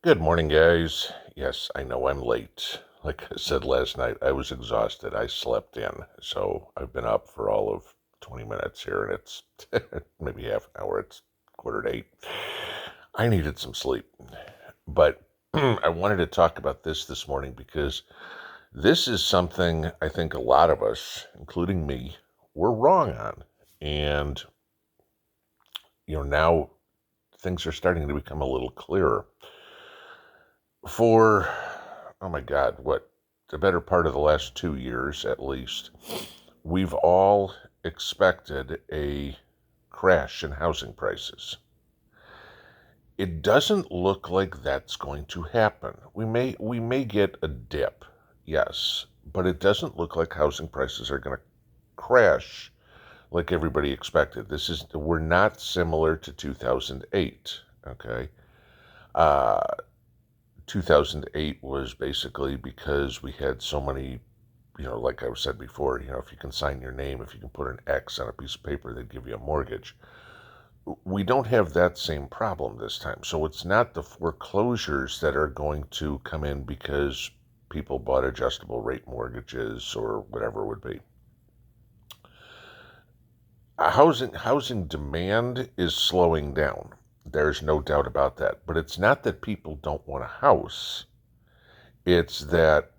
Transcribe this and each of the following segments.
Good morning, guys. Yes, I know I'm late. Like I said last night, I was exhausted. I slept in. So I've been up for all of 20 minutes here, and it's maybe half an hour. It's 7:45. I needed some sleep. But I wanted to talk about this morning because this is something I think a lot of us, including me, were wrong on. And, now things are starting to become a little clearer. For, oh my God, what, the better part of the last 2 years at least, we've all expected a crash in housing prices. It doesn't look like that's going to happen. We may get a dip, yes, but it doesn't look like housing prices are going to crash like everybody expected. We're not similar to 2008, okay? Uh, 2008 was basically because we had so many, like I said before, if you can sign your name, if you can put an X on a piece of paper, they'd give you a mortgage. We don't have that same problem this time. So it's not the foreclosures that are going to come in because people bought adjustable rate mortgages or whatever it would be. Housing demand is slowing down. There's no doubt about that. But it's not that people don't want a house. It's that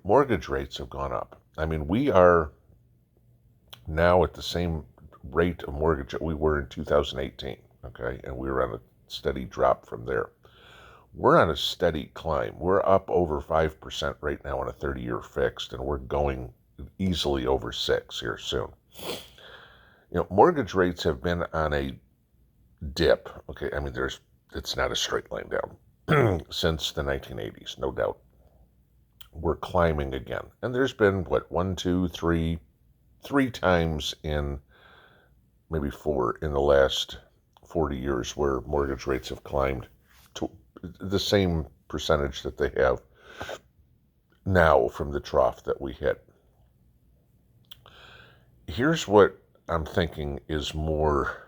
mortgage rates have gone up. I mean, we are now at the same rate of mortgage that we were in 2018, okay? And we were on a steady drop from there. We're on a steady climb. We're up over 5% right now on a 30-year fixed, and we're going easily over 6 here soon. Mortgage rates have been on a dip, okay? I mean, it's not a straight line down since the 1980s, no doubt. We're climbing again. And there's been, one, two, three times in maybe four in the last 40 years where mortgage rates have climbed to the same percentage that they have now from the trough that we hit. Here's what I'm thinking is more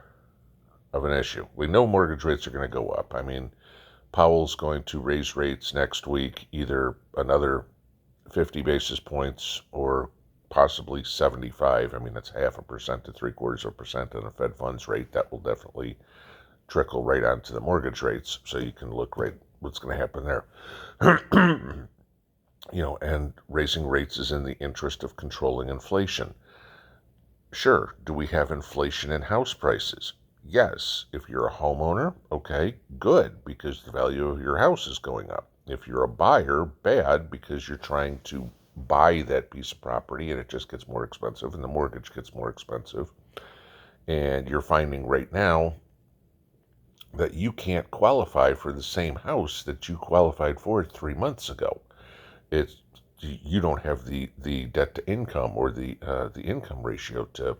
of an issue. We know mortgage rates are going to go up. I mean, Powell's going to raise rates next week, either another 50 basis points or possibly 75. I mean, that's 0.5% to 0.75% on a Fed funds rate. That will definitely trickle right onto the mortgage rates, so you can look right what's going to happen there. And raising rates is in the interest of controlling inflation. Sure, do we have inflation in house prices? Yes. If you're a homeowner, okay, good, because the value of your house is going up. If you're a buyer, bad, because you're trying to buy that piece of property and it just gets more expensive and the mortgage gets more expensive. And you're finding right now that you can't qualify for the same house that you qualified for 3 months ago. You don't have the debt to income or the income ratio to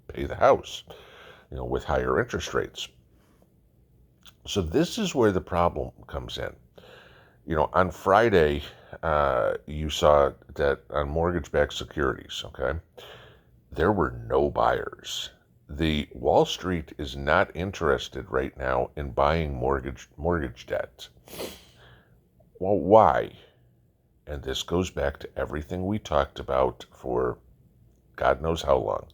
pay the house, with higher interest rates. So this is where the problem comes in. On Friday, you saw that on mortgage-backed securities, okay, there were no buyers. The Wall Street is not interested right now in buying mortgage debt. Well, why? And this goes back to everything we talked about for God knows how long.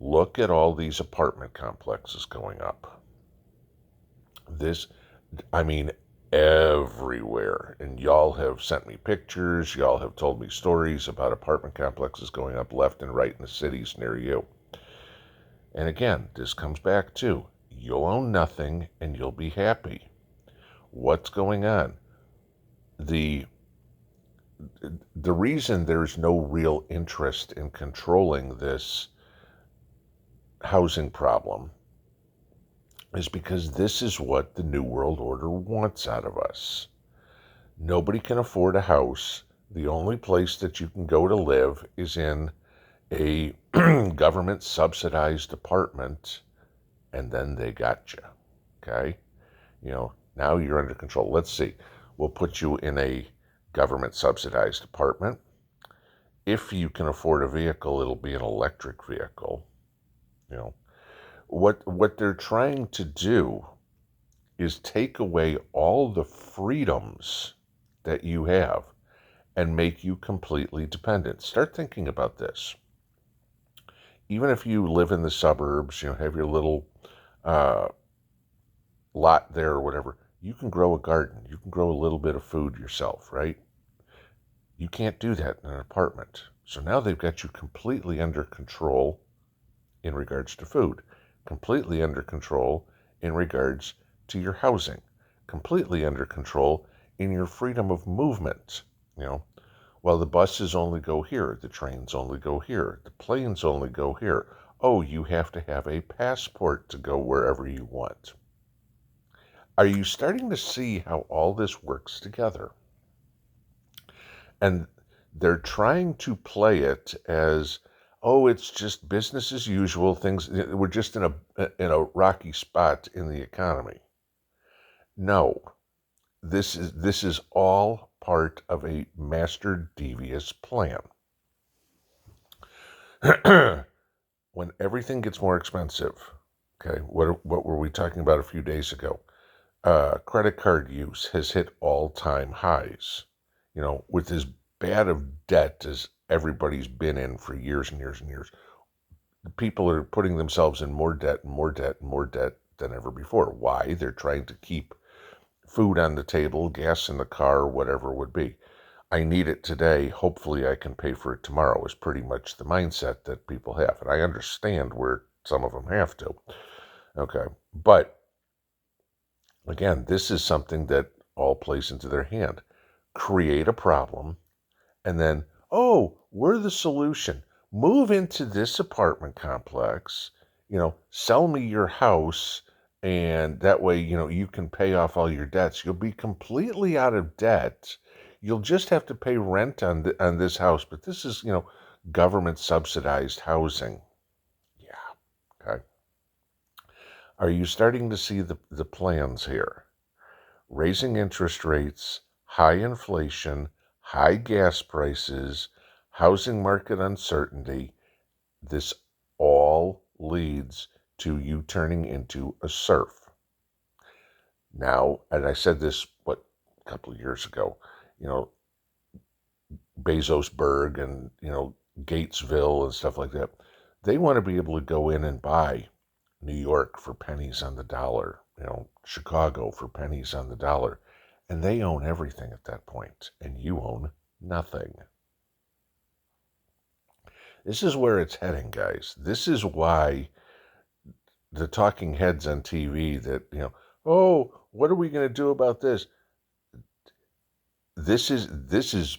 Look at all these apartment complexes going up. I mean, everywhere. And y'all have sent me pictures. Y'all have told me stories about apartment complexes going up left and right in the cities near you. And again, this comes back to you'll own nothing and you'll be happy. What's going on? The reason there's no real interest in controlling this housing problem is because this is what the New World Order wants out of us. Nobody can afford a house. The only place that you can go to live is in a government subsidized apartment, and then they got you. Okay? Now you're under control. Let's see. We'll put you in a government subsidized apartment. If you can afford a vehicle, it'll be an electric vehicle. What they're trying to do is take away all the freedoms that you have and make you completely dependent. Start thinking about this. Even if you live in the suburbs, have your little uh, lot there or whatever, you can grow a garden. You can grow a little bit of food yourself, right? You can't do that in an apartment. So now they've got you completely under control in regards to food, completely under control in regards to your housing, completely under control in your freedom of movement. Well, the buses only go here, the trains only go here, the planes only go here. Oh, you have to have a passport to go wherever you want. Are you starting to see how all this works together? And they're trying to play it as, oh, it's just business as usual. We're just in a rocky spot in the economy. No, this is all part of a master devious plan. When everything gets more expensive, okay, what were we talking about a few days ago? Credit card use has hit all-time highs. With as bad of debt as everybody's been in for years and years and years, people are putting themselves in more debt and more debt and more debt than ever before. Why? They're trying to keep food on the table, gas in the car, whatever it would be. I need it today. Hopefully I can pay for it tomorrow is pretty much the mindset that people have. And I understand where some of them have to. Okay. But again, this is something that all plays into their hand. Create a problem and then, oh, we're the solution. Move into this apartment complex, sell me your house, and that way, you can pay off all your debts. You'll be completely out of debt. You'll just have to pay rent on this house, but this is, government subsidized housing. Yeah, okay. Are you starting to see the plans here? Raising interest rates, high inflation, high gas prices, housing market uncertainty. This all leads to you turning into a serf. Now, and I said this, a couple of years ago, Bezosburg and, Gatesville and stuff like that. They want to be able to go in and buy New York for pennies on the dollar, Chicago for pennies on the dollar. And they own everything at that point, and you own nothing. This is where it's heading, guys. This is why the talking heads on TV that, oh, what are we going to do about this? This is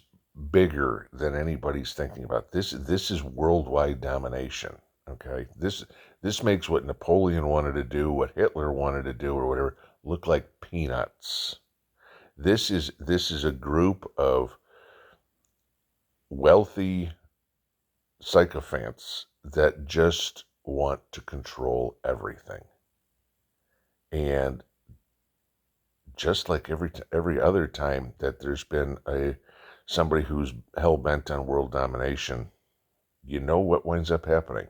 bigger than anybody's thinking about. This is worldwide domination. Okay, this makes what Napoleon wanted to do, what Hitler wanted to do, or whatever, look like peanuts. This is a group of wealthy sycophants that just want to control everything. And just like every other time that there's been somebody who's hell-bent on world domination, you know what winds up happening.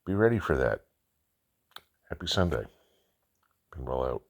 Be ready for that. Happy Sunday. Pinball out.